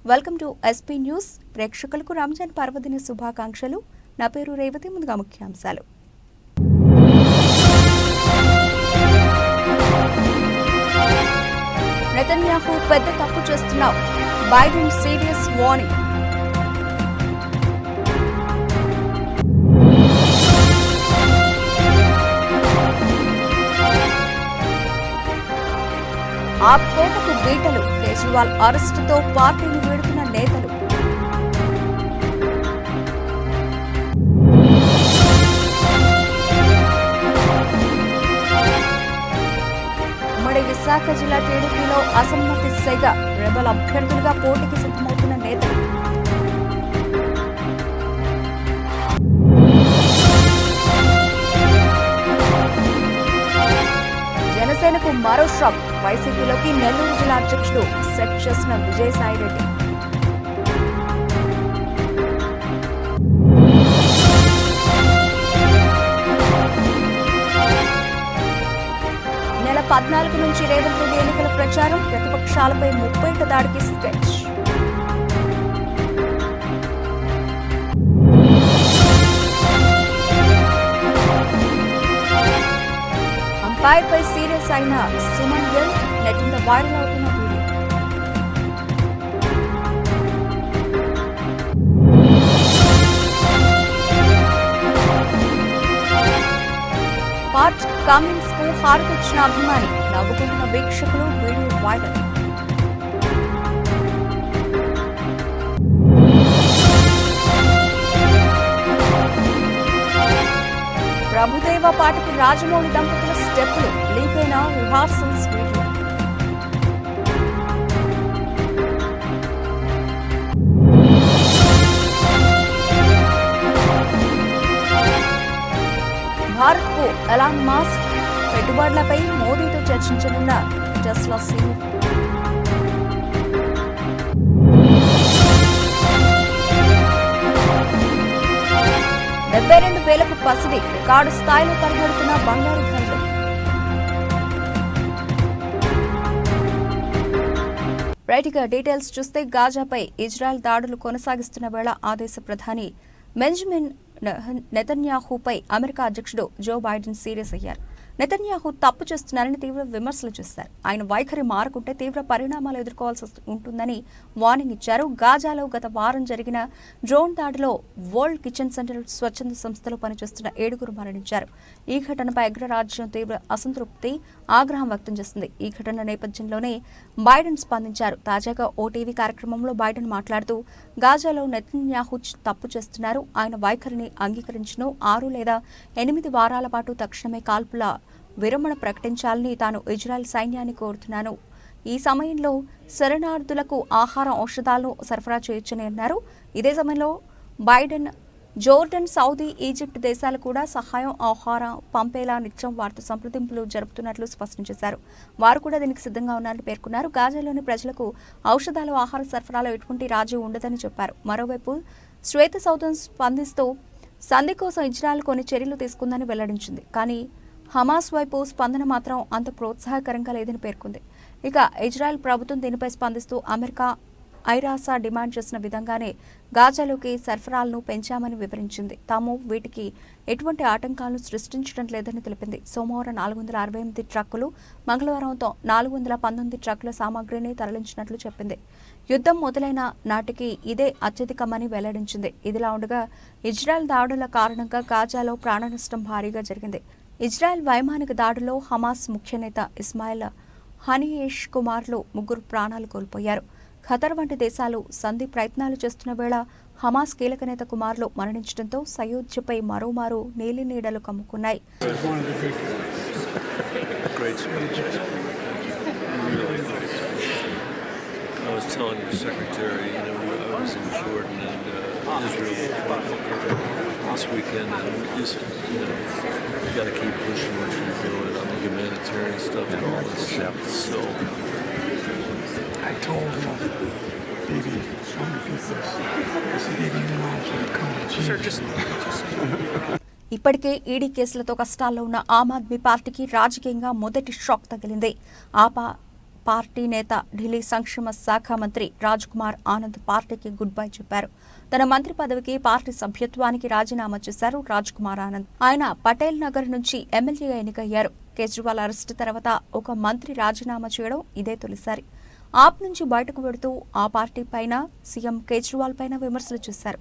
Welcome to SP news. ప్రేక్షకులకు రంజాన్ పర్వదిన శుభాకాంక్షలు. నా పేరు రేవతి. ముందుగా ముఖ్యాంశాలు. నెతన్యాహు పెద్ద తప్పు చేస్తున్నావు, బైడెన్ సీరియస్ వార్నింగ్. ఆ కోటకు బీటలు. కేజ్రీవాల్ అరెస్టుతో పార్టీని వీడుతున్న నేతలు. ఉమ్మడి విశాఖ జిల్లా టీడీపీలో అసమ్మతి సెగ. రెబల్ అభ్యర్థులుగా పోటీకి సిద్ధమవుతున్న నేతలు. జనసేనకు మరో షాక్. వైసీపీలోకి నెల్లూరు జిల్లా అధ్యక్షుడు సెట్ చేసిన విజయసాయిరెడ్డి. నెల 14 నుంచి రేవంత్ రెడ్డి ఎన్నికల ప్రచారం. ప్రతిపక్షాలపై 30 దాడికి స్కెచ్. అంపైర్పై సీరియస్ అయిన సుమన్ గిల్. నెట్టింట వైరల్ అవుతున్న వీడియో. పార్ట్ కమిన్స్ కు హారతిచ్చిన అభిమాని. నవ్వుకుంటున్న వీక్షకులు. Video viral. ప్రభుదేవ పాటకు రాజమౌళి దంపతుల స్టెప్పులు. లీక్ అయిన రిహార్సల్స్ వీడియో. భారత్ కు ఎలాన్ మస్క్ పెట్టుబడులపై మోదీతో చర్చించనున్న టెస్లా సీఈఓ. $72,000కు పసిడి. రికార్డు స్థాయిలో పరిగెడుతున్న బంగారు ధరలు. రైట్గా డీటెయిల్స్ చూస్తే, గాజాపై ఇజ్రాయెల్ దాడులు కొనసాగిస్తున్న వేళ ఆ దేశ ప్రధాని బెంజమిన్ నెతన్యాహుపై అమెరికా అధ్యక్షుడు జో బైడెన్ సీరియస్ అయ్యారు. నెతన్యాహు తప్పు చేస్తున్నారని తీవ్ర విమర్శలు చేశారు. ఆయన వైఖరి మారకుంటే తీవ్ర పరిణామాలు ఎదుర్కోవాల్సి ఉంటుందని వార్నింగ్ ఇచ్చారు. గాజాలో గత వారం జరిగిన డ్రోన్ దాడిలో వరల్డ్ కిచెన్ సెంటర్ స్వచ్ఛంద సంస్థలో పనిచేస్తున్న 7 మరణించారు. ఈ ఘటనపై అగ్రరాజ్యం తీవ్ర అసంతృప్తి, ఆగ్రహం వ్యక్తం చేసింది. ఈ ఘటన నేపథ్యంలోనే బైడెన్ స్పందించారు. తాజాగా ఓ టీవీ కార్యక్రమంలో బైడెన్ మాట్లాడుతూ, గాజాలో నెతన్యాహు తప్పు చేస్తున్నారు, ఆయన వైఖరిని అంగీకరించను, 6 లేదా 8 వారాల పాటు తక్షణమే కాల్పుల విరమణ ప్రకటించాలని తాను ఇజ్రాయెల్ సైన్యాన్ని కోరుతున్నాను. ఈ సమయంలో శరణార్థులకు ఆహారం, ఔషధాలను సరఫరా చేయొచ్చని అన్నారు. ఇదే సమయంలో బైడెన్ జోర్డన్, సౌదీ, ఈజిప్ట్ దేశాలు కూడా సహాయం, ఆహారం పంపేలా నిత్యం వారితో సంప్రదింపులు జరుపుతున్నట్లు స్పష్టం చేశారు. వారు కూడా దీనికి సిద్ధంగా ఉన్నారని పేర్కొన్నారు. గాజాలోని ప్రజలకు ఔషధాలు, ఆహార సరఫరాలో ఎటువంటి రాజీ ఉండదని చెప్పారు. మరోవైపు శ్వేత సౌధం స్పందిస్తూ సంధి కోసం ఇజ్రాయెల్ కొన్ని చర్యలు తీసుకుందని వెల్లడించింది. కానీ హమాస్ వైపు స్పందన మాత్రం అంత ప్రోత్సాహకరంగా లేదని పేర్కొంది. ఇక ఇజ్రాయెల్ ప్రభుత్వం దీనిపై స్పందిస్తూ అమెరికా, ఐరాసా డిమాండ్ చేసిన విధంగానే గాజాలోకి సరఫరాలను పెంచామని వివరించింది. తాము వీటికి ఎటువంటి ఆటంకాలను సృష్టించడం లేదని తెలిపింది. సోమవారం 468 ట్రక్కులు, మంగళవారంతో 419 ట్రక్కుల సామాగ్రిని తరలించినట్లు చెప్పింది. యుద్ధం మొదలైన నాటికి ఇదే అత్యధికమని వెల్లడించింది. ఇదిలా ఉండగా, ఇజ్రాయెల్ దాడుల కారణంగా గాజాలో ప్రాణనష్టం భారీగా జరిగింది. ఇజ్రాయెల్ వైమానిక దాడిలో హమాస్ ముఖ్య నేత ఇస్మాయిల్ హనియేష్ కుమార్లు 3 ప్రాణాలు కోల్పోయారు. ఖతర్ వంటి దేశాలు సంధి ప్రయత్నాలు చేస్తున్న వేళ హమాస్ కీలక నేత కుమార్లు మరణించడంతో సయోధ్యపై మరోమారు నీలి నీడలు కమ్ముకున్నాయి. This weekend, and we just, you got to keep pushing what you're doing on the humanitarian stuff and all this stuff. So, I told him, baby, I'm gonna do this. I said, baby, you know I'm gonna come to Jesus. Sir, just. ఇప్పటికే ED కేసులతో కష్టాల్లో ఉన్న ఆమ్ ఆద్మీ పార్టీకి రాజకీయంగా మొదటి shock తగిలింది. Party నేత ఢిల్లీ సంక్షేమ శాఖ మంత్రి రాజ్ కుమార్ ఆనంద్ పార్టీకి గుడ్ బై చెప్పారు. తన మంత్రి పదవికి పార్టీ సభ్యత్వానికి రాజీనామా చేశారు రాజ్ కుమార్ ఆనంద్. ఆయన పటేల్ నగర్ నుంచి ఎమ్మెల్యేగా ఎన్నికయ్యారు. కేజ్రీవాల్ అరెస్టు తర్వాత ఒక మంత్రి రాజీనామా చేయడం ఇదే తొలిసారి. ఆప్ నుంచి బయటకు వెడుతూ ఆ పార్టీ పైన సీఎం కేజ్రీవాల్ పైన విమర్శలు చేశారు.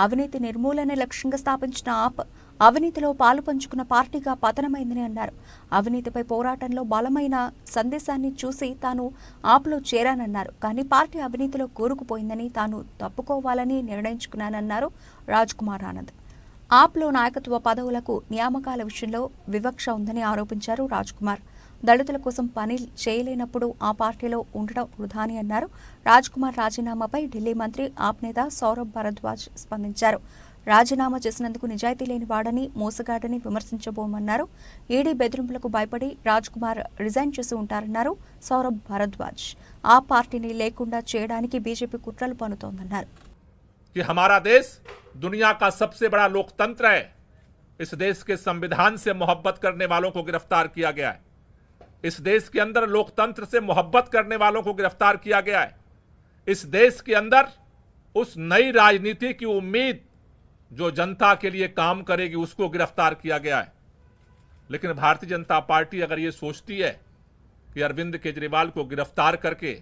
అవినీతి నిర్మూలనే లక్ష్యంగా స్థాపించిన ఆప్ అవినీతిలో పాలు పంచుకున్న పార్టీగా పతనమైందని అన్నారు. అవినీతిపై పోరాటంలో బలమైన సందేశాన్ని చూసి తాను ఆప్లో చేరానన్నారు. కానీ పార్టీ అవినీతిలో కూరుకుపోయిందని తాను తప్పుకోవాలని నిర్ణయించుకున్నానన్నారు రాజ్ కుమార్ ఆనంద్. ఆప్లో నాయకత్వ పదవులకు నియామకాల విషయంలో వివక్ష ఉందని ఆరోపించారు రాజ్ కుమార్. దళితుల కోసం పని చేయలేనప్పుడు ఆ పార్టీలో ఉండడం వృధాని అన్నారు. రాజ్ కుమార్ రాజీనామాపై ఢిల్లీ మంత్రి ఆప్ నేత సౌరభ్ భరద్వాజ్ స్పందించారు. రాజీనామా చేసినందుకు నిజాయితీ లేని వాడని మోసగాడని విమర్శించబోమన్నారు. ఈడీ బెదిరింపులకు భయపడి రాజ్ కుమార్ రిజైన్ చేసి ఉంటారన్నారు సౌరభ్ భరద్వాజ్. ఆ పార్టీని లేకుండా చేయడానికి బీజేపీ కుట్రలు పన్నుతోందన్నారు. कि हमारा देश दुनिया का सबसे बड़ा लोकतंत्र है। इस देश के संविधान से मोहब्बत करने वालों को गिरफ्तार किया गया है। इस देश के अंदर लोकतंत्र से मोहब्बत करने वालों को गिरफ्तार किया गया है। इस देश के अंदर उस नई राजनीति की उम्मीद जो जनता के लिए काम करेगी उसको गिरफ्तार किया गया है। लेकिन भारतीय जनता पार्टी अगर ये सोचती है कि अरविंद केजरीवाल को गिरफ्तार करके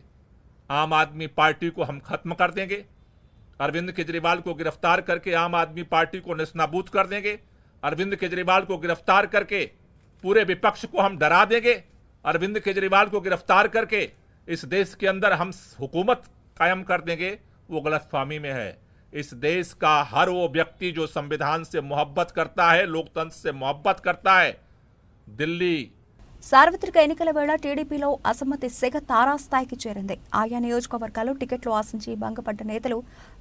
आम आदमी पार्टी को हम खत्म कर देंगे, अरविंद केजरीवाल को गिरफ्तार करके आम आदमी पार्टी को नेस्तनाबूद कर देंगे, अरविंद केजरीवाल को गिरफ्तार करके पूरे विपक्ष को हम डरा देंगे, अरविंद केजरीवाल को गिरफ्तार करके इस देश के अंदर हम हुकूमत कायम कर देंगे, वो गलतफहमी में है। इस देश का हर वो व्यक्ति जो संविधान से मोहब्बत करता है, लोकतंत्र से मोहब्बत करता है, दिल्ली సార్వత్రిక ఎన్నికల వేళ టీడీపీలో అసమ్మతి సెగ తారాస్థాయికి చేరింది. ఆయా నియోజకవర్గాల్లో టికెట్లు ఆశించి భంగపడ్డ నేతలు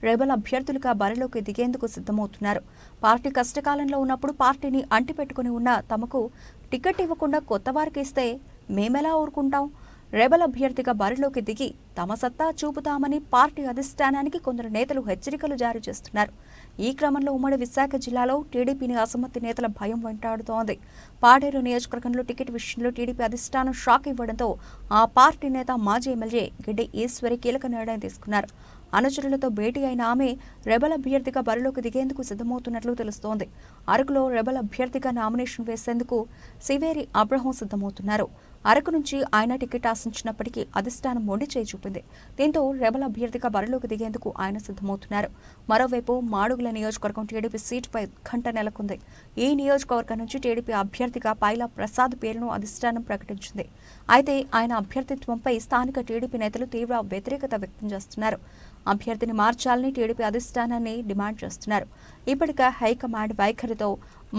రెబల్ అభ్యర్థులుగా బరిలోకి దిగేందుకు సిద్ధమవుతున్నారు. పార్టీ కష్టకాలంలో ఉన్నప్పుడు పార్టీని అంటిపెట్టుకుని ఉన్న తమకు టికెట్ ఇవ్వకుండా కొత్త వారికి ఇస్తే మేమెలా ఊరుకుంటాం? రెబల్ అభ్యర్థిగా బరిలోకి దిగి తమ సత్తా చూపుతామని పార్టీ అధిష్టానానికి కొందరు నేతలు హెచ్చరికలు జారీ చేస్తున్నారు. ఈ క్రమంలో ఉమ్మడి విశాఖ జిల్లాలో టీడీపీని అసమ్మతి నేతల భయం వెంటాడుతోంది. పాడేరు నియోజకవర్గంలో టికెట్ విషయంలో టీడీపీ అధిష్టానం షాక్ ఇవ్వడంతో ఆ పార్టీ నేత మాజీ ఎమ్మెల్యే గిడ్డి ఈశ్వరి కీలక నిర్ణయం తీసుకున్నారు. అనుచరులతో భేటీ అయిన ఆమె రెబల్ అభ్యర్థిగా బరిలోకి దిగేందుకు సిద్ధమవుతున్నట్లు తెలుస్తోంది. అరకులో రెబల్ అభ్యర్థిగా నామినేషన్ వేసేందుకు సివేరి అబ్రహం సిద్ధమవుతున్నారు. అరకు నుంచి ఆయన టికెట్ ఆశించినప్పటికీ అధిష్టానం మొండి చేయి చూపింది. దీంతో రెబల్ అభ్యర్థిగా బరిలోకి దిగేందుకు ఆయన సిద్ధమవుతున్నారు. మరోవైపు మాడుగుల నియోజకవర్గం టీడీపీ సీటుపై ఉత్కంఠ నెలకొంది. ఈ నియోజకవర్గం నుంచి టీడీపీ అభ్యర్థిగా పైలా ప్రసాద్ పేరును అధిష్టానం ప్రకటించింది. అయితే ఆయన అభ్యర్థిత్వంపై స్థానిక టీడీపీ నేతలు తీవ్ర వ్యతిరేకత వ్యక్తం చేస్తున్నారు. అభ్యర్థిని మార్చాలని టీడీపీ అధిష్టానాన్ని డిమాండ్ చేస్తున్నారు. ఇప్పటికే హైకమాండ్ వైఖరితో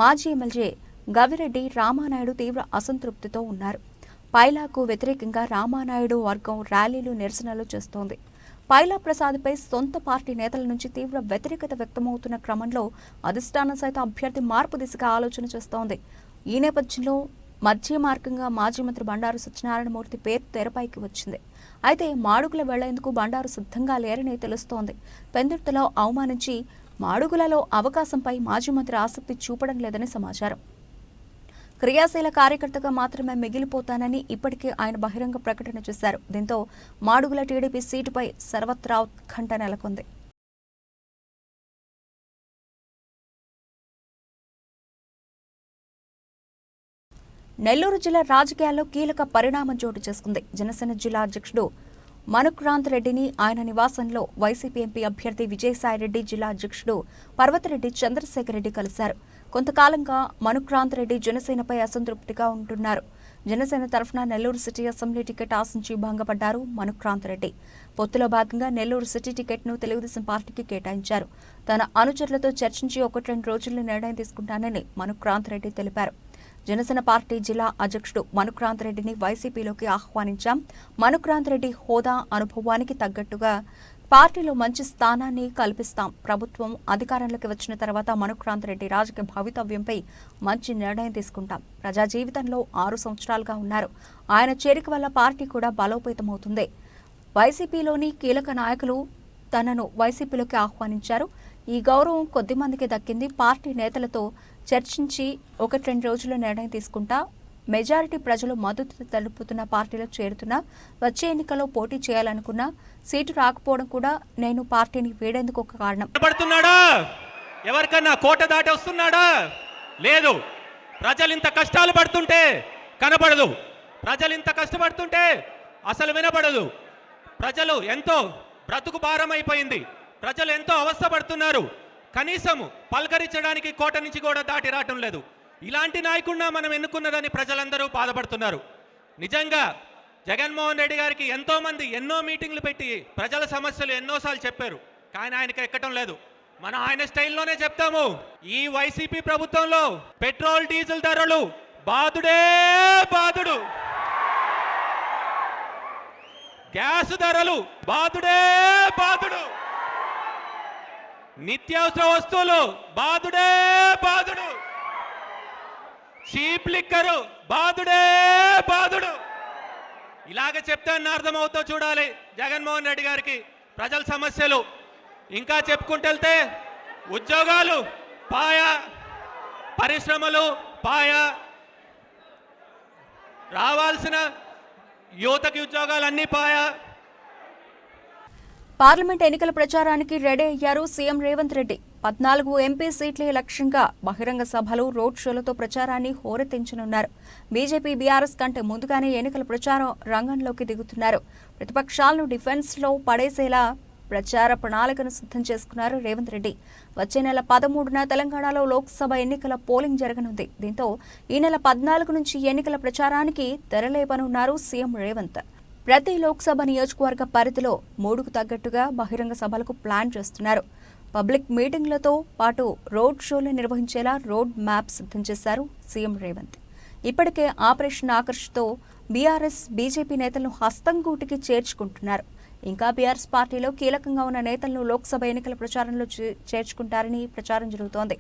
మాజీ ఎమ్మెల్యే గవిరెడ్డి రామానాయుడు తీవ్ర అసంతృప్తితో ఉన్నారు. పైలాకు వ్యతిరేకంగా రామానాయుడు వర్గం ర్యాలీలు నిరసనలు చేస్తోంది. పైలా ప్రసాద్పై సొంత పార్టీ నేతల నుంచి తీవ్ర వ్యతిరేకత వ్యక్తమవుతున్న క్రమంలో అధిష్టానం సైతం అభ్యర్థి మార్పు దిశగా ఆలోచన చేస్తోంది. ఈ నేపథ్యంలో మధ్య మార్గంగా మాజీ మంత్రి బండారు సత్యనారాయణమూర్తి పేరు తెరపైకి వచ్చింది. అయితే మాడుగుల వెళ్లేందుకు బండారు సిద్ధంగా లేరని తెలుస్తోంది. పెందుర్తిలో అవమానించి మాడుగులలో అవకాశంపై మాజీ మంత్రి ఆసక్తి చూపడం లేదని సమాచారం. క్రియాశీల కార్యకర్తగా మాత్రమే మిగిలిపోతానని ఇప్పటికే ఆయన బహిరంగ ప్రకటన చేశారు. దీంతో మాడుగుల టీడీపీ సీటుపై సర్వత్రా ఉత్కంఠ నెలకొంది. నెల్లూరు జిల్లా రాజకీయాల్లో కీలక పరిణామం చోటు చేసుకుంది. జనసేన జిల్లా అధ్యక్షుడు మనుక్రాంత్ రెడ్డిని ఆయన నివాసంలో వైసీపీ ఎంపీ అభ్యర్థి విజయసాయిరెడ్డి, జిల్లా అధ్యక్షుడు పర్వతరెడ్డి చంద్రశేఖర్ రెడ్డి కలిశారు. కొంతకాలంగా మనుక్రాంత్ రెడ్డి జనసేనపై అసంతృప్తిగా ఉంటున్నారు. జనసేన తరఫున నెల్లూరు సిటీ అసెంబ్లీ టికెట్ ఆశించి భంగపడ్డారు మనుక్రాంత్ రెడ్డి. పొత్తులో భాగంగా నెల్లూరు సిటీ టికెట్ను తెలుగుదేశం పార్టీకి కేటాయించారు. తన అనుచరులతో చర్చించి 1-2 రోజుల్లో నిర్ణయం తీసుకుంటానని మనుక్రాంత్ రెడ్డి తెలిపారు. జనసేన పార్టీ జిల్లా అధ్యక్షుడు మనుక్రాంత్ రెడ్డిని వైసీపీలోకి ఆహ్వానించాం. మనుక్రాంత్ రెడ్డి హోదా, అనుభవానికి తగ్గట్టుగా పార్టీలో మంచి స్థానాన్ని కల్పిస్తాం. ప్రభుత్వం అధికారంలోకి వచ్చిన తర్వాత మనుక్రాంత్ రెడ్డి రాజకీయ భవితవ్యంపై మంచి నిర్ణయం తీసుకుంటాం. ప్రజా జీవితంలో 6 సంవత్సరాలుగా ఉన్నారు. ఆయన చేరిక వల్ల పార్టీ కూడా బలోపేతమవుతుంది. వైసీపీలోని కీలక నాయకులు తనను వైసీపీలోకి ఆహ్వానించారు. ఈ గౌరవం కొద్దిమందికి దక్కింది. పార్టీ నేతలతో చర్చించి 1-2 రోజుల్లో నిర్ణయం తీసుకుంటా మెజారిటీ ప్రజలు మద్దతు తెలుపుతున్న పార్టీలో చేరుతున్నా, వచ్చే ఎన్నికల్లో పోటీ చేయాలనుకున్నా సీటు రాకపోవడం కూడా నేను పార్టీని వీడేందుకు ఒక కారణం. పడుతున్నాడా? ఎవరికన్నా కోట దాటి వస్తున్నాడా? లేదు. ప్రజలు ఇంత కష్టాలు పడుతుంటే కనబడదు, ప్రజలు ఇంత కష్టపడుతుంటే అసలు వినపడదు. ప్రజలు ఎంతో బ్రతుకు భారం అయిపోయింది, ప్రజలు ఎంతో అవస్థపడుతున్నారు. కనీసం పలకరించడానికి కోట నుంచి కూడా దాటి రావటం లేదు. ఇలాంటి నాయకుడిని మనం ఎన్నుకున్నదని ప్రజలందరూ బాధపడుతున్నారు. నిజంగా జగన్మోహన్ రెడ్డి గారికి ఎంతో మంది ఎన్నో మీటింగ్లు పెట్టి ప్రజల సమస్యలు ఎన్నోసార్లు చెప్పారు, కానీ ఆయనకి ఎక్కటం లేదు. మనం ఆయన స్టైల్లోనే చెప్తాము. ఈ వైసీపీ ప్రభుత్వంలో పెట్రోల్ డీజిల్ ధరలు బాదుడే బాదుడు, గ్యాస్ ధరలు బాదుడే బాదుడు, నిత్యావసర వస్తువులు బాదుడే బాదుడు, చీప్ లిక్కరు బాదుడే బాదుడు. ఇలాగ చెప్తే అర్థమవుతో చూడాలి జగన్మోహన్ రెడ్డి గారికి ప్రజల సమస్యలు. ఇంకా చెప్పుకుంటూ వెళ్తే ఉద్యోగాలు పాయ, పరిశ్రమలు పాయ, రావాల్సిన యువతకి ఉద్యోగాలన్నీ పాయ. పార్లమెంట్ ఎన్నికల ప్రచారానికి రెడీ అయ్యారు సీఎం రేవంత్ రెడ్డి. 14 ఎంపీ సీట్లే లక్ష్యంగా బహిరంగ సభలు, రోడ్ షోలతో ప్రచారాన్ని హోరెత్తించనున్నారు. బీజేపీ, బీఆర్ఎస్ కంటే ముందుగానే ఎన్నికల ప్రచారం రంగంలోకి దిగుతున్నారు. ప్రతిపక్షాలను డిఫెన్స్ లో పడేసేలా ప్రచార ప్రణాళికను సిద్ధం చేసుకున్నారు రేవంత్ రెడ్డి. వచ్చే నెల 13న తెలంగాణలో లోక్సభ ఎన్నికల పోలింగ్ జరగనుంది. దీంతో ఈ నెల 14 నుంచి ఎన్నికల ప్రచారానికి తెరలేపనున్నారు సీఎం రేవంత్. ప్రతి లోక్సభ నియోజకవర్గ పరిధిలో 3కు తగ్గట్టుగా బహిరంగ సభలకు ప్లాన్ చేస్తున్నారు. పబ్లిక్ మీటింగ్లతో పాటు రోడ్ షోలు నిర్వహించేలా రోడ్ మ్యాప్ సిద్ధం చేశారు సీఎం రేవంత్. ఇప్పటికే ఆపరేషన్ ఆకర్ష్తో బీఆర్ఎస్, బీజేపీ నేతలను హస్తంగూటికి చేర్చుకుంటున్నారు. ఇంకా బీఆర్ఎస్ పార్టీలో కీలకంగా ఉన్న నేతలను లోక్సభ ఎన్నికల ప్రచారంలో చేర్చుకుంటారని ప్రచారం జరుగుతోంది.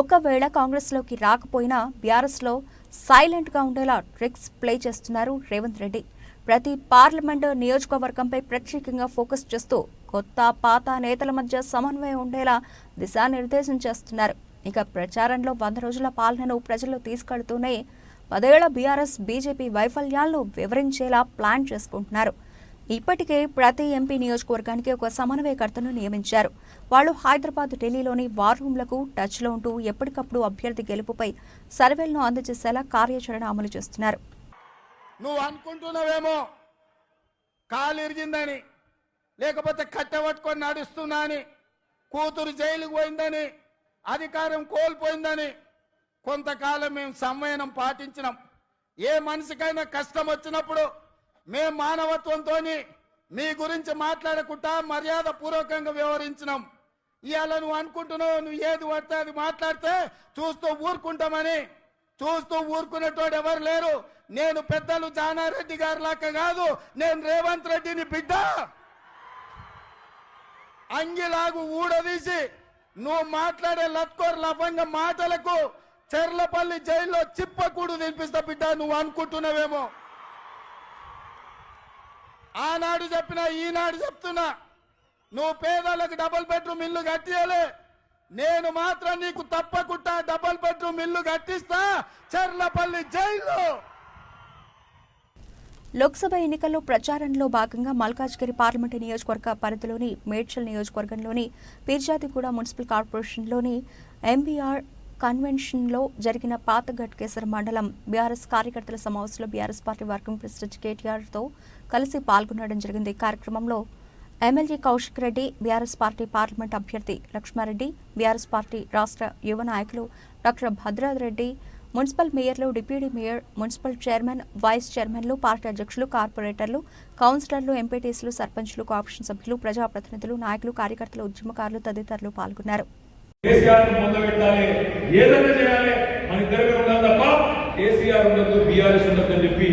ఒకవేళ కాంగ్రెస్లోకి రాకపోయినా బీఆర్ఎస్లో సైలెంట్గా ఉండేలా ట్రిక్స్ ప్లే చేస్తున్నారు రేవంత్ రెడ్డి. ప్రతి పార్లమెంటు నియోజకవర్గంపై ప్రత్యేకంగా ఫోకస్ చేస్తూ కొత్త, పాత నేతల మధ్య సమన్వయం ఉండేలా దిశానిర్దేశం చేస్తున్నారు. ఇక ప్రచారంలో 100 రోజుల పాలనను ప్రజల్లో తీసుకెళ్తూనే 10 ఏళ్ల బీఆర్ఎస్, బీజేపీ వైఫల్యాలను వివరించేలా ప్లాన్ చేసుకుంటున్నారు. ఇప్పటికే ప్రతి ఎంపీ నియోజకవర్గానికి ఒక సమన్వయకర్తను నియమించారు. వాళ్లు హైదరాబాద్, ఢిల్లీలోని వార్ రూమ్లకు టచ్లో ఉంటూ ఎప్పటికప్పుడు అభ్యర్థి గెలుపుపై సర్వేలను అందజేసేలా కార్యాచరణ అమలు చేస్తున్నారు. నువ్వు అనుకుంటున్నావేమో కాలు ఇరిగిందని, లేకపోతే కట్టబట్టుకొని నడుస్తున్నా అని, కూతురు జైలుకు పోయిందని, అధికారం కోల్పోయిందని. కొంతకాలం మేము సంయమనం పాటించినాం. ఏ మనిషికైనా కష్టం వచ్చినప్పుడు మేము మానవత్వంతో మీ గురించి మాట్లాడకుండా మర్యాద పూర్వకంగా వ్యవహరించినాం. ఇవాళ నువ్వు అనుకుంటున్నావు నువ్వు ఏది పడితే అది మాట్లాడితే చూస్తూ ఊరుకుంటామని. చూస్తూ ఊరుకునేటోడు ఎవరు లేరు. నేను పెద్దలు జానారెడ్డి గారి లాగా కాదు, నేను రేవంత్ రెడ్డిని బిడ్డ. అంగిలాగు ఊడదీసి నువ్వు మాట్లాడే లత్కోర్ లఫంగ మాటలకు చెర్లపల్లి జైల్లో చిప్పకూడు తినిపిస్తా బిడ్డ. నువ్వు అనుకుంటున్నావేమో. ఆనాడు చెప్పినా ఈనాడు చెప్తున్నా, నువ్వు పేదలకు డబుల్ బెడ్రూమ్ ఇల్లు కట్టియాలి. నేను మాత్రం నీకు తప్పకుండా డబుల్ బెడ్రూమ్ ఇల్లు కట్టిస్తా చెర్లపల్లి జైల్లో. లోక్సభ ఎన్నికల్లో ప్రచారంలో భాగంగా మల్కాజ్గిరి పార్లమెంటు నియోజకవర్గ పరిధిలోని మేడ్చల్ నియోజకవర్గంలోని పీర్జాదిగూడ మున్సిపల్ కార్పొరేషన్లోని ఎంబీఆర్ కన్వెన్షన్లో జరిగిన పాతఘట్కేసర్ మండలం బీఆర్ఎస్ కార్యకర్తల సమావేశంలో బీఆర్ఎస్ పార్టీ వర్కింగ్ ప్రెసిడెంట్ కేటీఆర్తో కలిసి పాల్గొనడం జరిగింది. ఈ కార్యక్రమంలో MLA Kaushik Reddy, BRS party parliament అభ్యర్థి లక్ష్మారెడ్డి, బీఆర్ఎస్ పార్టీ రాష్ట్ర యువ నాయకులు డాక్టర్ భద్రారెడ్డి, మున్సిపల్ మేయర్లు, deputy mayor, municipal chairman, vice చైర్మన్లు, పార్టీ అధ్యక్షులు, కార్పొరేటర్లు, కౌన్సిలర్లు, ఎంపీటీసీలు, సర్పంచ్లు, కోఆపరేషన్ సభ్యులు, ప్రజాప్రతినిధులు, నాయకులు, కార్యకర్తలు, ఉద్యమకారులు తదితరులు పాల్గొన్నారు. కేసీఆర్ మొదలుపెట్టాలి, ఏదైనా చేయాలి, మన ఇద్దరు ఉండాలి తప్ప కేసీఆర్ ఉండదు, బీఆర్ఎస్ ఉండదు అని చెప్పి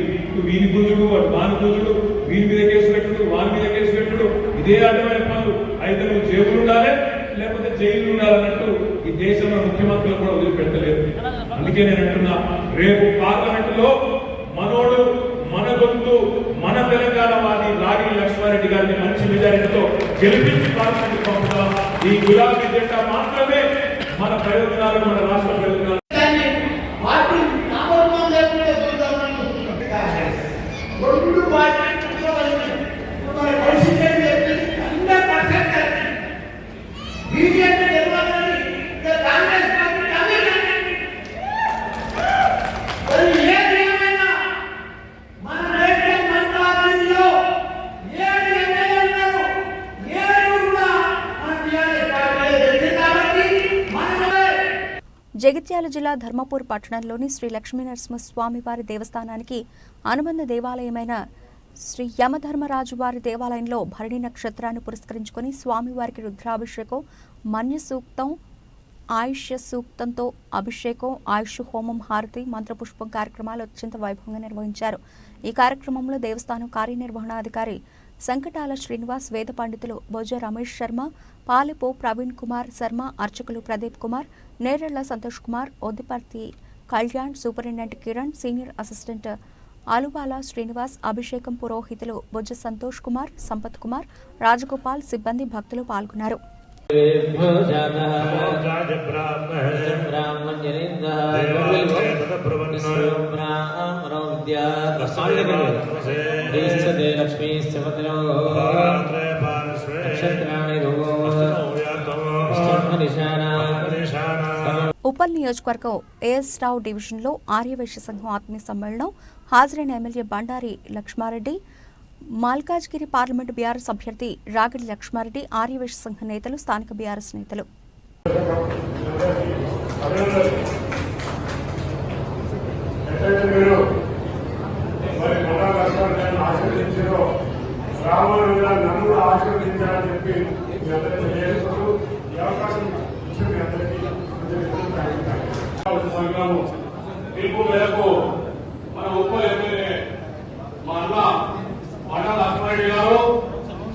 వీని గుంజుడు, వాడు వాని గుంజుడు, వీని మీద కేసు పెట్టుడు, వాని మీద కేసు పెట్టుడు, ఇదే అర్థమైన పనులు. అయితే నువ్వు జేబులు ఉండాలి, లేకపోతే జైలు ఉండాలన్నట్టు ఈ దేశంలో ముఖ్యమంత్రులు కూడా వదిలిపెట్టలేదు. అందుకే నేను అంటున్నా, రేపు పార్లమెంటులో మనోడు, మన గొంతు, మన తెలంగాణ వాది రాగి లక్ష్మారెడ్డి గారిని మంచి మెజారిటీతో గెలిపించి పార్లమెంట్ పంపుతాం. ఈ గులాబీ జెండా మాత్రమే మన ప్రయోజనాలు, మన రాష్ట్ర ప్రయోజనాలు. జగిత్యాల జిల్లా ధర్మపూర్ పట్టణంలోని శ్రీ లక్ష్మీనరసింహస్వామివారి దేవస్థానానికి అనుబంధ దేవాలయమైన శ్రీ యమధర్మరాజు వారి దేవాలయంలో భరణి నక్షత్రాన్ని పురస్కరించుకుని స్వామివారికి రుద్రాభిషేకం, మన్య సూక్తం, ఆయుష్య సూక్తంతో అభిషేకం, ఆయుష్ హోమం, హారతి, మంత్రపుష్పం కార్యక్రమాలు అత్యంత వైభవంగా నిర్వహించారు. ఈ కార్యక్రమంలో దేవస్థానం కార్యనిర్వహణాధికారి సంకటాల శ్రీనివాస్, వేద పండితులు బొజ్జ రమేష్ శర్మ, పాలెపో ప్రవీణ్ కుమార్ శర్మ, అర్చకులు Pradeep Kumar, Nerella Santosh Kumar, Oddiparthi Kalyan, superintendent Kiran, senior assistant Aaluvala Srinivas, అభిషేకం పురోహితులు బొజ్జ సంతోష్ కుమార్, సంపత్ కుమార్, రాజగోపాల్, సిబ్బంది, భక్తులు పాల్గొన్నారు. ఉప్పల్ నియోజకవర్గం ఏఎస్ రావు డివిజన్లో ఆర్యవైశ్య సంఘం ఆత్మీయ సమ్మేళనం హాజరైన MLA Bandari Lakshma Reddy, Malkajgiri parliament BRS అభ్యర్థి రాగిడి లక్ష్మారెడ్డి, ఆర్యవైశ్య సంఘ నేతలు, స్థానిక బీఆర్ఎస్ నేతలు. పిలుపు మేరకు మన ఉప్పల్ ఎమ్మెల్యే మా అన్న బండారి లక్ష్మారెడ్డి గారు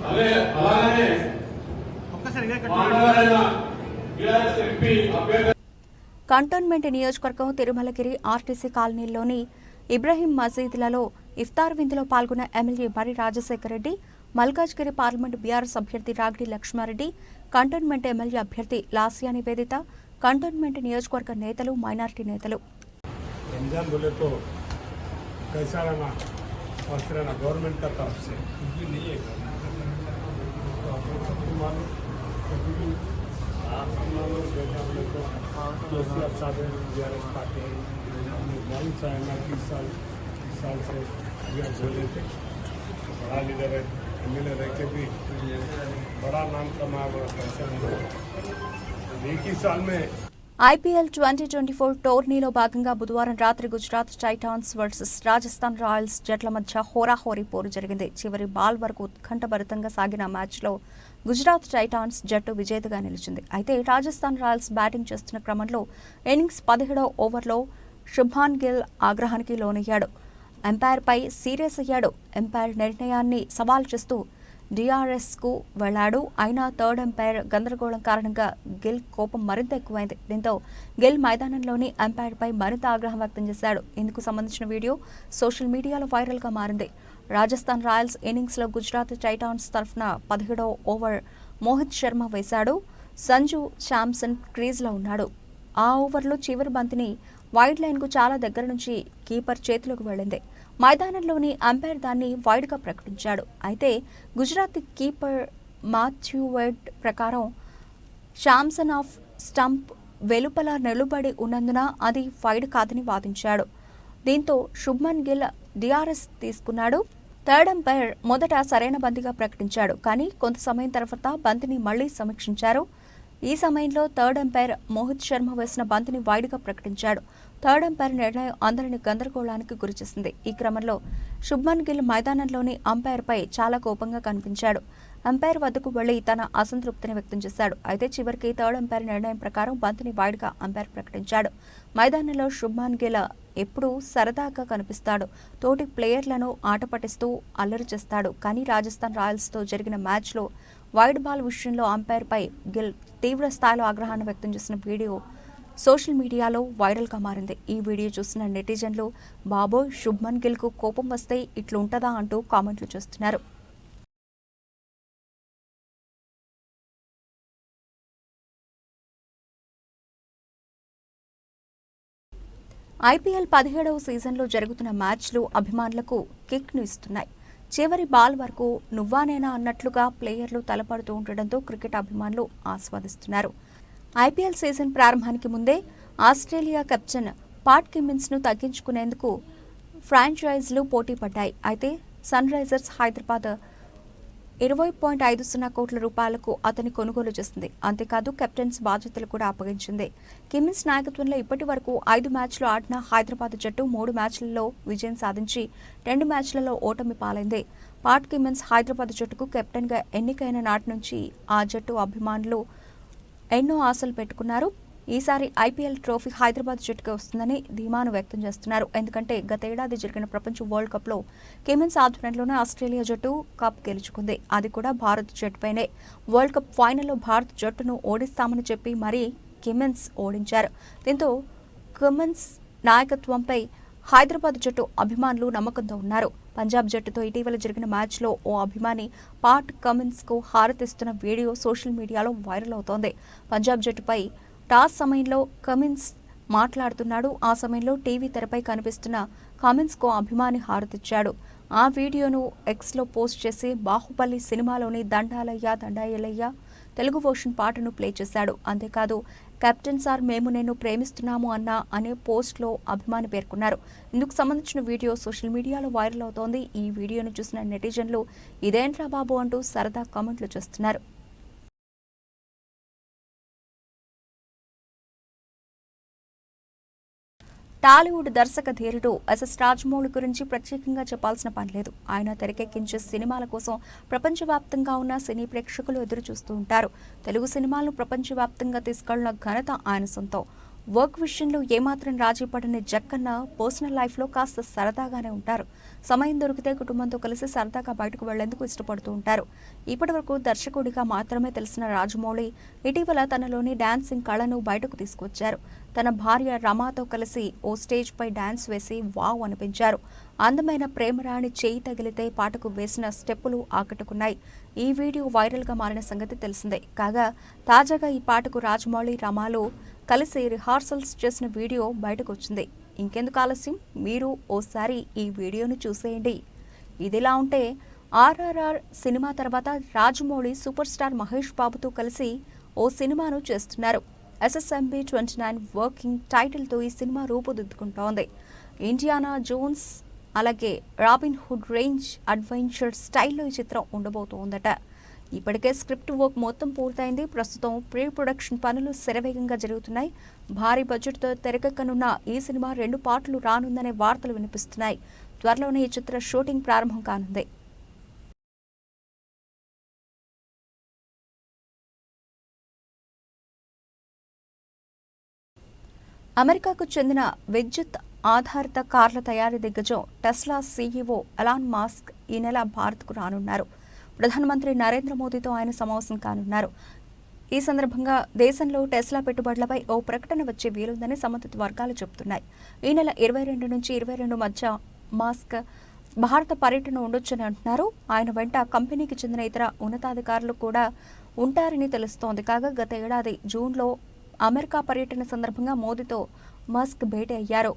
అలాగే కంటోన్మెంట్ నియోజకవర్గం తిరుమలగిరి ఆర్టీసీ కాలనీలోని ఇబ్రహీం మసీదులలో ఇఫ్తార్ విందులో పాల్గొన్న ఎమ్మెల్యే బరి రాజశేఖర రెడ్డి, మల్కాజ్గిరి పార్లమెంటు బీఆర్ఎస్ అభ్యర్థి రాగిడి లక్ష్మారెడ్డి, కంటోన్మెంట్ ఎమ్మెల్యే అభ్యర్థి లాసియా నివేదిత, కంటోన్మెంట్ నియోజకవర్గ నేతలు, మైనారిటీ నేతలు. रमजान बोले तो कैसा रहना और रहना गवर्नमेंट का तरफ से कुछ भी नहीं है। तो आप लोग सबको मालूम कभी भी आप लोग देखा बोले तो जैसे आप साथ BRS पार्टी हमने मालूम चाहेगा कि इस साल से अभी आप बोले थे बड़ा लीडर है, MLA रह के भी बड़ा नाम कमाया, बड़ा पैसा नहीं। एक ही साल में ఐపీఎల్ 2024 టోర్నీలో భాగంగా బుధవారం రాత్రి Gujarat Titans versus Rajasthan Royals జట్ల మధ్య హోరాహోరీ పోరు జరిగింది. చివరి బాల్ వరకు ఉత్కంఠభరితంగా సాగిన మ్యాచ్లో గుజరాత్ టైటాన్స్ జట్టు విజేతగా నిలిచింది. అయితే రాజస్థాన్ రాయల్స్ బ్యాటింగ్ చేస్తున్న క్రమంలో ఇన్నింగ్స్ 17వ ఓవర్లో శుభ్మాన్ గిల్ ఆగ్రహానికి లోనయ్యాడు. ఎంపైర్పై సీరియస్ అయ్యాడు. ఎంపైర్ నిర్ణయాన్ని సవాల్ చేస్తూ డిఆర్ఎస్కు వెళ్లాడు. అయినా థర్డ్ ఎంపైర్ గందరగోళం కారణంగా గిల్ కోపం మరింత ఎక్కువైంది. దీంతో గిల్ మైదానంలోని ఎంపైర్పై మరింత ఆగ్రహం వ్యక్తం చేశాడు. ఇందుకు సంబంధించిన వీడియో సోషల్ మీడియాలో వైరల్గా మారింది. రాజస్థాన్ రాయల్స్ ఇన్నింగ్స్లో గుజరాత్ టైటాన్స్ తరఫున 17వ ఓవర్ మోహిత్ శర్మ వేశాడు. సంజు శాంసన్ క్రీజ్లో ఉన్నాడు. ఆ ఓవర్లో చివరి బంతిని వైడ్ లైన్కు చాలా దగ్గర నుంచి కీపర్ చేతిలోకి వెళ్లింది. మైదానంలోని అంపైర్ దాన్ని వైడ్గా ప్రకటించాడు. అయితే గుజరాత్ కీపర్ మాథ్యూ వెడ్ ప్రకారం శాంసన్ ఆఫ్ స్టంప్ వెలుపల నిలబడి ఉన్నందున అది వైడ్ కాదని వాదించాడు. దీంతో శుభ్మన్ గిల్ డిఆర్ఎస్ తీసుకున్నాడు. థర్డ్ అంపైర్ మొదట సరైన బంతిగా ప్రకటించాడు. కానీ కొంత సమయం తర్వాత బంతిని మళ్లీ సమీక్షించారు. ఈ సమయంలో థర్డ్ అంపైర్ మోహిత్ శర్మ వేసిన బంతిని వైడ్గా ప్రకటించాడు. థర్డ్ అంపైర్ నిర్ణయం అందరిని గందరగోళానికి గురిచేసింది. ఈ క్రమంలో శుభ్మన్ గిల్ మైదానంలోని అంపైర్పై చాలా కోపంగా కనిపించాడు. అంపైర్ వద్దకు వెళ్లి తన అసంతృప్తిని వ్యక్తం చేశాడు. అయితే చివరికి థర్డ్ అంపైర్ నిర్ణయం ప్రకారం బంతిని వైడ్గా అంపైర్ ప్రకటించాడు. మైదానంలో శుభ్మన్ గిల్ ఎప్పుడూ సరదాగా కనిపిస్తాడు. తోటి ప్లేయర్లను ఆట పట్టిస్తూ అల్లరి చేస్తాడు. కానీ రాజస్థాన్ రాయల్స్తో జరిగిన మ్యాచ్లో వైడ్ బాల్ విషయంలో అంపైర్పై గిల్ తీవ్ర స్థాయిలో ఆగ్రహాన్ని వ్యక్తం చేసిన వీడియో సోషల్ మీడియాలో వైరల్గా మారింది. ఈ వీడియో చూసిన నెటిజన్లు బాబోయ్ శుభ్మన్ గిల్కు కోపం వస్తే ఇట్లుంటదా అంటూ కామెంట్లు చేస్తున్నారు. ఐపీఎల్ 17వ సీజన్లో జరుగుతున్న మ్యాచ్లు అభిమానులకు కిక్ను ఇస్తున్నాయి. చివరి బాల్ వరకు నువ్వానేనా అన్నట్లుగా ప్లేయర్లు తలపడుతూ ఉండడంతో క్రికెట్ అభిమానులు ఆస్వాదిస్తున్నారు. ఐపీఎల్ సీజన్ ప్రారంభానికి ముందే ఆస్ట్రేలియా కెప్టెన్ పాట్ కిమ్మిన్స్ను తగ్గించుకునేందుకు ఫ్రాంచైజీలు పోటీ పడ్డాయి. అయితే సన్ రైజర్స్ హైదరాబాద్ 20.50 కోట్ల రూపాయలకు అతని కొనుగోలు చేసింది. అంతేకాదు కెప్టెన్స్ బాధ్యతలు కూడా అప్పగించింది. కిమ్మిన్స్ నాయకత్వంలో ఇప్పటి వరకు 5 మ్యాచ్లు ఆడిన హైదరాబాద్ జట్టు 3 మ్యాచ్లలో విజయం సాధించి 2 మ్యాచ్లలో ఓటమి పాలైంది. పాట్ కిమ్మిన్స్ హైదరాబాద్ జట్టుకు కెప్టెన్గా ఎన్నికైన నాటి నుంచి ఆ జట్టు అభిమానులు ఎన్నో ఆశలు పెట్టుకున్నారు. ఈసారి ఐపీఎల్ ట్రోఫీ హైదరాబాద్ జట్టుకే వస్తుందని ధీమాను వ్యక్తం చేస్తున్నారు. ఎందుకంటే గతేడాది జరిగిన ప్రపంచ వరల్డ్ కప్లో కిమ్మిన్స్ ఆధ్వర్యంలోనే ఆస్ట్రేలియా జట్టు కప్ గెలుచుకుంది. అది కూడా భారత్ జట్టుపైనే. వరల్డ్ కప్ ఫైనల్లో భారత్ జట్టును ఓడిస్తామని చెప్పి మరీ కిమ్మిన్స్ ఓడించారు. దీంతో కిమ్మిన్స్ నాయకత్వంపై హైదరాబాద్ జట్టు అభిమానులు నమ్మకంతో ఉన్నారు. పంజాబ్ జట్టుతో ఇటీవల జరిగిన మ్యాచ్లో ఓ అభిమాని పాట్ కమిన్స్కు హారతిస్తున్న వీడియో సోషల్ మీడియాలో వైరల్ అవుతోంది. పంజాబ్ జట్టుపై టాస్ సమయంలో కమిన్స్ మాట్లాడుతున్నాడు. ఆ సమయంలో టీవీ తెరపై కనిపిస్తున్న కమిన్స్కు అభిమాని హారతిచ్చాడు. ఆ వీడియోను ఎక్స్లో పోస్ట్ చేసి బాహుబలి సినిమాలోని దండాలయ్య దండాయలయ్య తెలుగు వర్షన్ పాటను ప్లే చేశాడు. అంతేకాదు కెప్టెన్ సార్ మేము నేను ప్రేమిస్తున్నాము అనే పోస్ట్లో అభిమాని పేర్కొన్నారు. ఇందుకు సంబంధించిన వీడియో సోషల్ మీడియాలో వైరల్ అవుతోంది. ఈ వీడియోను చూసిన నెటిజన్లు ఇదేంట్రా బాబు అంటూ సరదా కామెంట్లు చేస్తున్నారు. టాలీవుడ్ దర్శక ధీరుడు ఎస్ఎస్ రాజమౌళి గురించి ప్రత్యేకంగా చెప్పాల్సిన పని లేదు. ఆయన తెరకెక్కించే సినిమాల కోసం ప్రపంచవ్యాప్తంగా ఉన్న సినీ ప్రేక్షకులు ఎదురు చూస్తూ ఉంటారు. తెలుగు సినిమాలను ప్రపంచవ్యాప్తంగా తీసుకెళ్లిన ఘనత ఆయన సొంతం. వర్క్ విషయంలో ఏమాత్రం రాజీ పడని జక్కన్న పర్సనల్ లైఫ్లో కాస్త సరదాగానే ఉంటారు. సమయం దొరికితే కుటుంబంతో కలిసి సరదాగా బయటకు వెళ్లేందుకు ఇష్టపడుతూ ఉంటారు. ఇప్పటివరకు దర్శకుడిగా మాత్రమే తెలిసిన రాజమౌళి ఇటీవల తనలోని డాన్సింగ్ కళను బయటకు తీసుకొచ్చారు. తన భార్య రమాతో కలిసి ఓ స్టేజ్ పై డాన్స్ వేసి వావ్ అనిపించారు. అందమైన ప్రేమరాణి చేయి తగిలితే పాటకు వేసిన స్టెప్పులు ఆకట్టుకున్నాయి. ఈ వీడియో వైరల్గా మారిన సంగతి తెలిసిందే. కాగా తాజాగా ఈ పాటకు రాజమౌళి రమాలు కలిసి రిహార్సల్స్ చేసిన వీడియో బయటకు వచ్చింది. ఇంకెందుకు ఆలస్యం, మీరు ఓసారి ఈ వీడియోను చూసేయండి. ఇదిలా ఉంటే ఆర్ఆర్ఆర్ సినిమా తర్వాత రాజమౌళి సూపర్ స్టార్ మహేష్ బాబుతో కలిసి ఓ సినిమాను చేస్తున్నారు. SSMB 29 వర్కింగ్ టైటిల్తో ఈ సినిమా రూపుదిద్దుకుంటోంది. ఇండియానా జోన్స్ అలాగే రాబిన్ హుడ్ రేంజ్ అడ్వెంచర్ స్టైల్లో ఈ చిత్రం ఉండబోతోందట. ఇప్పటికే స్క్రిప్ట్ వర్క్ మొత్తం పూర్తయింది. ప్రస్తుతం ప్రీ ప్రొడక్షన్ పనులు శరవేగంగా జరుగుతున్నాయి. భారీ బడ్జెట్తో తెరకెక్కనున్న ఈ సినిమా 2 పార్ట్లు రానుందనే వార్తలు వినిపిస్తున్నాయి. త్వరలోనే ఈ చిత్ర షూటింగ్ ప్రారంభం కానుంది. అమెరికాకు చెందిన విద్యుత్ ఆధారిత కార్ల తయారీ దిగ్గజం టెస్లా సీఈఓ ఎలాన్ మాస్క్ ఈ నెల భారత్కు రానున్నారు. ప్రధానమంత్రి నరేంద్ర మోదీతో ఆయన సమావేశం కానున్నారు. ఈ సందర్భంగా దేశంలో టెస్లా పెట్టుబడులపై ఓ ప్రకటన వచ్చే వీలుందని సంబంధిత వర్గాలు చెబుతున్నాయి. ఈ నెల 22 నుంచి 22 మధ్య మాస్క్ భారత పర్యటన ఉండొచ్చని అంటున్నారు. ఆయన వెంట కంపెనీకి చెందిన ఇతర ఉన్నతాధికారులు కూడా ఉంటారని తెలుస్తోంది. కాగా గత ఏడాది జూన్లో అమెరికా పర్యటన సందర్భంగా మోదీతో మస్క్ భేటీ అయ్యారు.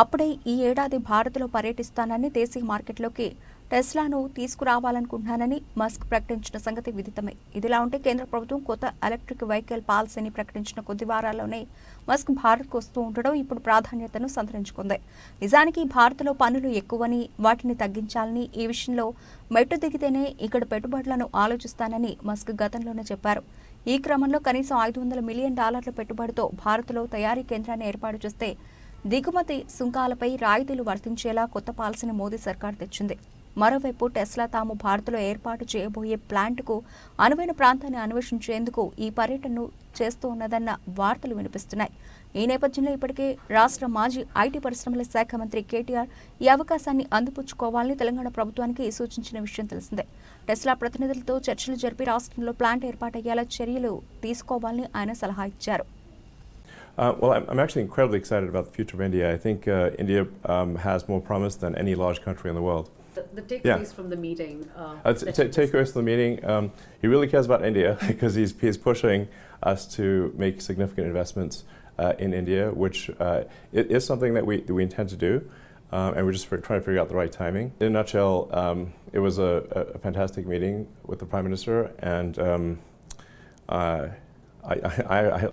అప్పుడే ఈ ఏడాది భారత్లో పర్యటిస్తానని, దేశీయ మార్కెట్లోకి టెస్లాను తీసుకురావాలనుకుంటున్నానని మస్క్ ప్రకటించిన సంగతి విదితమే. ఇదిలా ఉంటే కేంద్ర ప్రభుత్వం కొత్త ఎలక్ట్రిక్ వెహికల్ పాలసీని ప్రకటించిన కొద్ది వారాల్లోనే మస్క్ భారత్కు వస్తూ ఉండడం ఇప్పుడు ప్రాధాన్యతను సంతరించుకుంది. నిజానికి భారత్లో పన్నులు ఎక్కువని, వాటిని తగ్గించాలని, ఈ విషయంలో మెట్టు దిగితేనే ఇక్కడ పెట్టుబడులను ఆలోచిస్తానని మస్క్ గతంలోనే చెప్పారు. ఈ క్రమంలో కనీసం $500 మిలియన్ పెట్టుబడితో భారత్లో తయారీ కేంద్రాన్ని ఏర్పాటు చేస్తే దిగుమతి సుంకాలపై రాయితీలు వర్తించేలా కొత్త పాలసీని మోదీ సర్కార్ తెచ్చింది. మరోవైపు టెస్లా తాము భారత్లో ఏర్పాటు చేయబోయే ప్లాంట్కు అనువైన ప్రాంతాన్ని అన్వేషించేందుకు ఈ పర్యటనను చేస్తూ ఉన్నదన్న వార్తలు వినిపిస్తున్నాయి. ఈ నేపథ్యంలో ఇప్పటికే రాష్ట్ర మాజీ ఐటీ పరిశ్రమల శాఖ మంత్రి కేటీఆర్ ఈ అవకాశాన్ని అందిపుచ్చుకోవాలని తెలంగాణ ప్రభుత్వానికి సూచించిన విషయం తెలిసిందే. టెస్లా ప్రతినిధులతో చర్చలు జరిపి రాష్ట్రంలో ప్లాంట్ ఏర్పాటయ్యేలా చర్యలు తీసుకోవాలని ఆయన సలహా ఇచ్చారు. Well, I'm actually incredibly excited about the future of India. I think India has more promise than any large country in the world. The takeaways from the meeting. Takeaways from the meeting. He really cares about India because he's pushing us to make significant investments in India, which it is something that we intend to do, and we're just trying to figure out the right timing. In a nutshell, it was a fantastic meeting with the Prime Minister, and I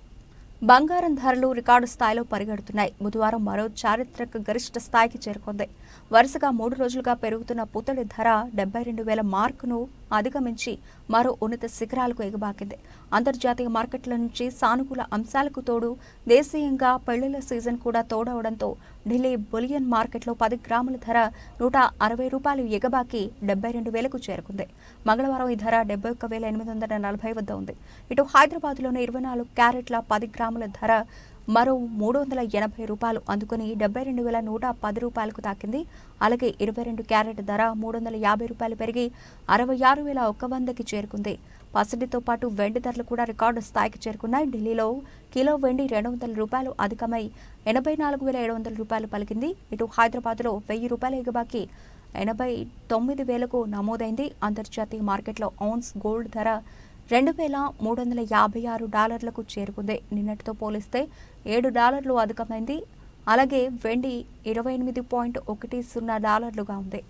బంగారం ధరలు record స్థాయిలో పరిగెడుతున్నాయి. బుధవారం మరో చారిత్రక గరిష్ట స్థాయికి చేరుకుంది. వరుసగా 3 రోజులుగా పెరుగుతున్న పుత్తడి ధర 72,000 మార్కును అధిగమించి మరో ఉన్నత శిఖరాలకు ఎగబాకింది. అంతర్జాతీయ మార్కెట్ల నుంచి సానుకూల అంశాలకు తోడు దేశీయంగా పెళ్లిళ్ల సీజన్ కూడా తోడవడంతో ఢిల్లీ బులియన్ మార్కెట్లో 10 గ్రాముల ధర ₹160 ఎగబాకి 72,000కు చేరుకుంది. మంగళవారం ఈ ధర 71,840 వద్ద ఉంది. ఇటు హైదరాబాద్లోని 24 క్యారెట్ల 10 గ్రాముల ధర మరో ₹380 అందుకుని ₹72,110కు తాకింది. అలాగే 22 క్యారెట్ ధర ₹350 పెరిగి 66,100కి చేరుకుంది. పసిడితో పాటు వెండి ధరలు కూడా రికార్డు స్థాయికి చేరుకున్నాయి. ఢిల్లీలో కిలో వెండి ₹200 అధికమై ₹84,700 పలికింది. ఇటు హైదరాబాద్లో ₹1,000 ఎగబాకి 89,000కు నమోదైంది. అంతర్జాతీయ మార్కెట్లో ఔన్స్ గోల్డ్ ధర $2,356కు చేరుకుంది. నిన్నటితో పోలిస్తే $7 అధికమైంది. అలాగే వెండి $28.10గా ఉంది.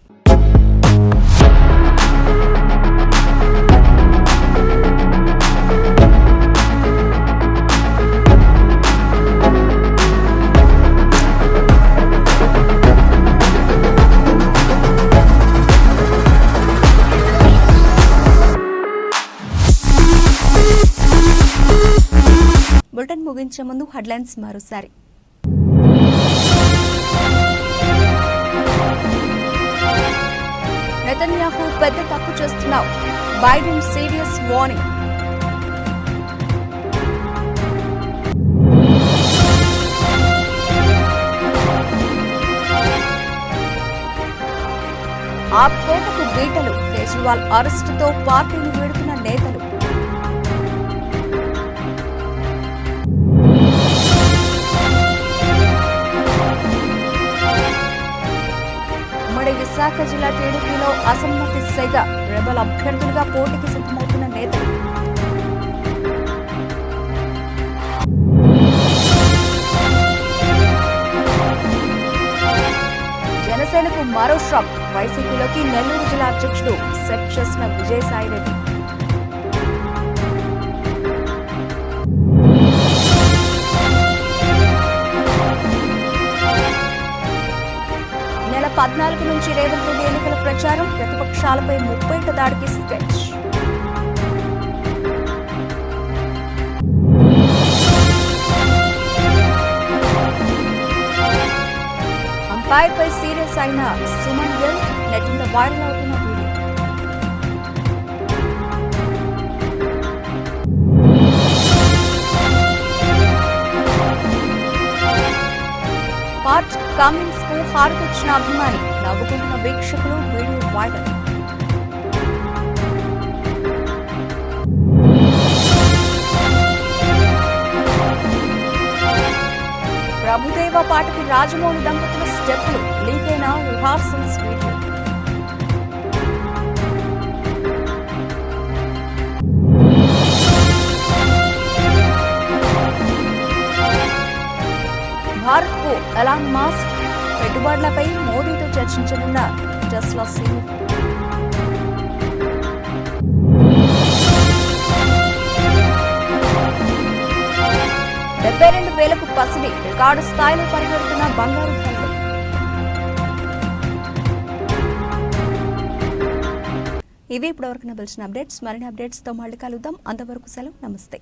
బులెటిన్ ముగించే ముందు హెడ్లైన్స్ మరోసారి. నెతన్యాహు పెద్ద తప్పు చేస్తున్నావు, బైడెన్ సీరియస్ వార్నింగ్. ఆప్ కోటకు బీటలు, కేజ్రీవాల్ అరెస్టుతో పార్టీని వీడుతున్న నేతలు. విశాఖ జిల్లా టీడీపీలో అసమ్మతి సెగ, రెబల్ అభ్యర్థులుగా పోటీకి సిద్ధమవుతున్న నేతలు. జనసేనకు మరో షాక్, వైసీపీలోకి నెల్లూరు జిల్లా అధ్యక్షుడు సెట్ చేసిన విజయసాయిరెడ్డి. నెల 14 నుంచి రేవంత్ రెడ్డి ఎన్నికల ప్రచారం, ప్రతిపక్షాలపై 30 దాడికి స్కెచ్. అంపైర్పై సీరియస్ అయిన సుమన్ గిల్, నెట్టింట వైరల్ అవుతున్న వీడియో. పార్ట్ కమిన్స్ కు హారతిచ్చిన అభిమాని, నవ్వుకుంటున్న వీక్షకులు, వీడియో వైరల్. ప్రభుదేవ పాటకు రాజమౌళి దంపతుల స్టెప్పులు, లీక్ అయిన రిహార్సల్స్ వీడియో. భారత్కు ఎలాన్ మస్క్, పెట్టుబడులపై మోదీతో చర్చించనున్న టెస్లా సీఈఓ. $72,000కు పసిడి, రికార్డు స్థాయిలో పరిగెడుతున్న బంగారు ధరలు. ఇవి ఇప్పటివరకు నిలిచిన అప్డేట్స్. మరిన్ని అప్డేట్స్తో మళ్ళీ కలుద్దాం. అంతవరకు సెలవు, నమస్తే.